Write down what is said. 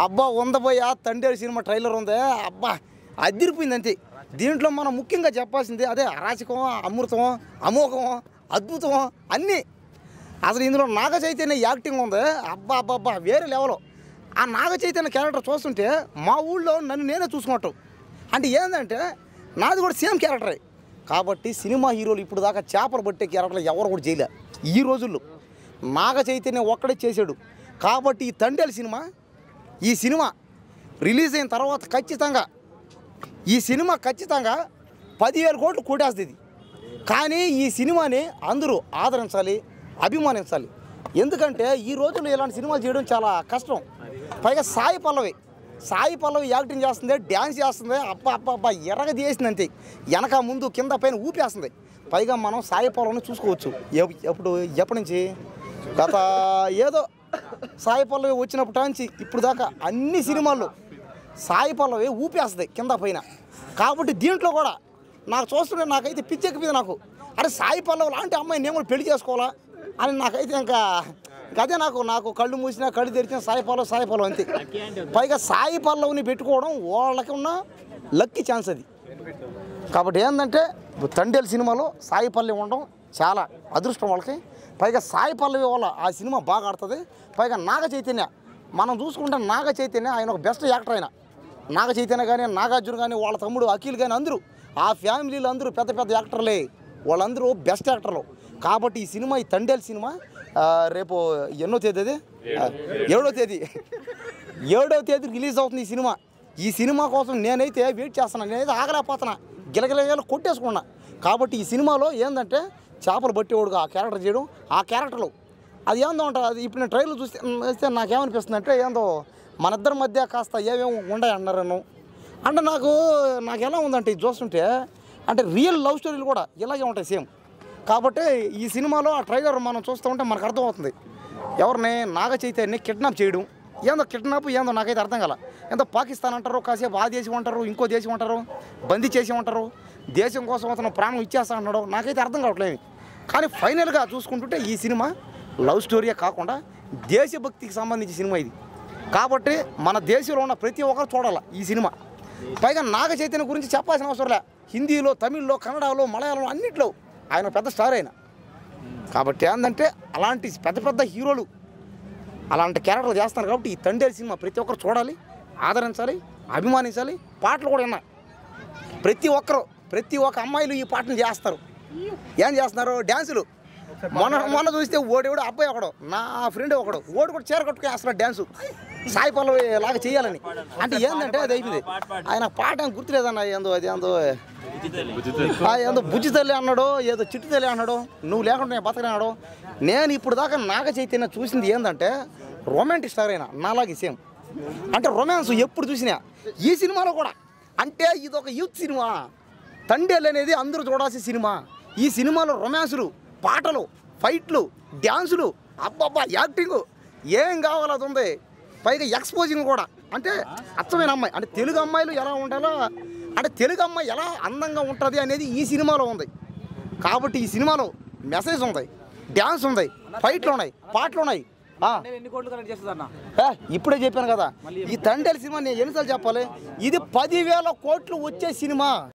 అబ్బా ఉందబోయా Thandel cinema trailer ఉంది అబ్బా అదిరిపోయింది అంతే. దీంట్లో మనం ముఖ్యంగా చెప్పాల్సింది అదే అరాచకం, అమృతం, అమోఘం, అద్భుతం అన్నీ. అసలు ఇందులో నాగ చైతన్య యాక్టింగ్ ఉంది అబ్బా అబ్బా అబ్బా వేరే లెవెల్. ఆ నాగ చైతన్య క్యారెక్టర్ చూస్తుంటే మా ఊళ్ళో నన్ను నేనే చూసుకున్నట్టు. అంటే ఏంటంటే నాది కూడా సేమ్ క్యారెక్టరే. కాబట్టి సినిమా హీరోలు ఇప్పుడు దాకా చేపలు పట్టే క్యారెక్టర్లు ఎవరు కూడా చేయలే ఈ రోజుల్లో. నాగ చైతన్య ఒక్కడే చేశాడు. కాబట్టి ఈ సినిమా రిలీజ్ అయిన తర్వాత ఖచ్చితంగా 10,000 కోట్లు కొట్టేస్తుంది. కానీ ఈ సినిమాని అందరూ ఆదరించాలి, అభిమానించాలి. ఎందుకంటే ఈ రోజుల్లో ఇలాంటి సినిమాలు చేయడం చాలా కష్టం. పైగా సాయి పల్లవి యాక్టింగ్ చేస్తుంది, డ్యాన్స్ చేస్తుంది, అబ్బా అబ్బా అబ్బా ఎర్రగా తీసింది అంతే. వెనక ముందు కింద పైన ఊపేస్తుంది. పైగా మనం సాయి పల్లవిని చూసుకోవచ్చు. ఎప్పటి నుంచి గత ఏదో సాయి పల్లవి వచ్చినప్పటి నుంచి ఇప్పుడు దాకా అన్ని సినిమాల్లో సాయి పల్లవి ఊపేస్తుంది కింద పైన. కాబట్టి దీంట్లో కూడా నాకు చూస్తుంటే నాకైతే పిచ్చెక్కిపోయింది నాకు. అరే సాయి పల్లవి లాంటి అమ్మాయి నేను కూడా పెళ్లి చేసుకోవాలా అని నాకైతే ఇంకా అదే నాకు కళ్ళు మూసినా కళ్ళు తెరిచిన సాయి పల్లవి అంతే. పైగా సాయి పల్లవిని పెట్టుకోవడం వాళ్ళకి ఉన్న లక్కీ ఛాన్స్ అది. కాబట్టి ఏంటంటే తండేలు సినిమాలో సాయి పల్లవి ఉండడం చాలా అదృష్టం వాళ్ళకి. పైగా సాయి పల్లవి వల్ల ఆ సినిమా బాగా ఆడుతుంది. పైగా నాగ చైతన్య మనం చూసుకుంటే నాగ చైతన్య ఆయన ఒక బెస్ట్ యాక్టర్. ఆయన నాగ చైతన్య కానీ, నాగార్జున కానీ, వాళ్ళ తమ్ముడు అఖిల్ కానీ అందరూ ఆ ఫ్యామిలీలో అందరూ పెద్ద పెద్ద యాక్టర్లే. వాళ్ళందరూ బెస్ట్ యాక్టర్లు. కాబట్టి ఈ తండేలు సినిమా రేపు ఎన్నో తేదీ అది 7వ తేదీ రిలీజ్ అవుతుంది ఈ సినిమా కోసం నేనైతే వెయిట్ చేస్తున్నాను. నేనైతే ఆగలేకపోతున్నా, గిలగిల కొట్టేసుకున్నా. కాబట్టి ఈ సినిమాలో ఏంటంటే చేపలు పట్టేవాడుగా ఆ క్యారెక్టర్ చేయడం, ఆ క్యారెక్టర్లో అది ఏందో ఉంటుంది. అది ఇప్పుడు నేను ట్రైలర్ చూస్తే నాకేమనిపిస్తుంది అంటే ఏందో మన ఇద్దరి మధ్య కాస్త ఏమేమి ఉన్నాయి అన్నారను అంటే నాకు ఎలా ఉందంటే ఇది చూస్తుంటే అంటే రియల్ లవ్ స్టోరీలు కూడా ఇలాగే ఉంటాయి సేమ్. కాబట్టి ఈ సినిమాలో ఆ ట్రైలర్ మనం చూస్తూ ఉంటే మనకు అర్థమవుతుంది ఎవరిని నాగ చైతన్యని కిడ్నాప్ చేయడం. ఏందో కిడ్నాప్ ఏందో నాకైతే అర్థం కాల. ఏందో పాకిస్తాన్ అంటారు, కాసేపు ఆ దేశం అంటారు, ఇంకో దేశం అంటారు, బందీ చేసి ఉంటారు, దేశం కోసం అతను ప్రాణం ఇచ్చేస్తా అన్నాడు. నాకైతే అర్థం కావట్లేదు. కానీ ఫైనల్గా చూసుకుంటుంటే ఈ సినిమా లవ్ స్టోరీయే కాకుండా దేశభక్తికి సంబంధించిన సినిమా ఇది. కాబట్టి మన దేశంలో ఉన్న ప్రతి ఒక్కరు చూడాలి ఈ సినిమా. పైగా నాగ చైతన్య గురించి చెప్పాల్సిన అవసరం లే. హిందీలో, తమిళ్లో, కన్నడలో, మలయాళంలో అన్నింటిలో ఆయన పెద్ద స్టార్ అయిన. కాబట్టి ఏంటంటే అలాంటి పెద్ద హీరోలు అలాంటి క్యారెక్టర్లు చేస్తున్నారు. కాబట్టి ఈ తండేలు సినిమా ప్రతి ఒక్కరు చూడాలి, ఆదరించాలి, అభిమానించాలి. పాటలు కూడా ఉన్నాయి. ప్రతి ఒక్క అమ్మాయిలు ఈ పాటను చేస్తారు. ఏం చేస్తున్నారు? డ్యాన్సులు. మొన్న చూస్తే ఓడేవాడు అబ్బాయి ఒకడు, నా ఫ్రెండ్ ఒకడు, ఓడి కూడా చీర కట్టుకుని వేస్తున్నాడు డ్యాన్సు సాయి పల్లవి లాగా చేయాలని. అంటే ఏంటంటే అది అయిపోయింది. ఆయన పాట గుర్తులేదన్న. ఏందో బుజ్జి తల్లి అన్నాడు, ఏదో చిట్టు తల్లి అన్నాడు, నువ్వు లేకుండా నేను బతకనాడు. నేను ఇప్పుడు దాకా నాగ చైతన్య చూసింది ఏంటంటే రొమాంటిక్ స్టార్ అయినా నాలాగే సేమ్. అంటే రొమాన్స్ ఎప్పుడు చూసినా ఈ సినిమాలో కూడా. అంటే ఇది ఒక యూత్ సినిమా. తండేలు అనేది అందరూ చూడాల్సిన సినిమా. ఈ సినిమాలో రొమాన్సులు, పాటలు, ఫైట్లు, డ్యాన్సులు, అబ్బబ్బా యాక్టింగ్ ఏం కావాలో అది ఉంది. పైగా ఎక్స్పోజింగ్ కూడా. అంటే అచ్చమైన అమ్మాయి అంటే తెలుగు అమ్మాయిలు ఎలా ఉండాలో, అంటే తెలుగు అమ్మాయి ఎలా అందంగా ఉంటుంది అనేది ఈ సినిమాలో ఉంది. కాబట్టి ఈ సినిమాలో మెసేజ్ ఉంది, డ్యాన్స్ ఉంది, ఫైట్లు ఉన్నాయి, పాటలు ఉన్నాయి. ఇప్పుడే చెప్పాను కదా ఈ తండేలు సినిమా నేను ఎన్నిసార్లు చెప్పాలి. ఇది 10,000 కోట్లు వచ్చే సినిమా.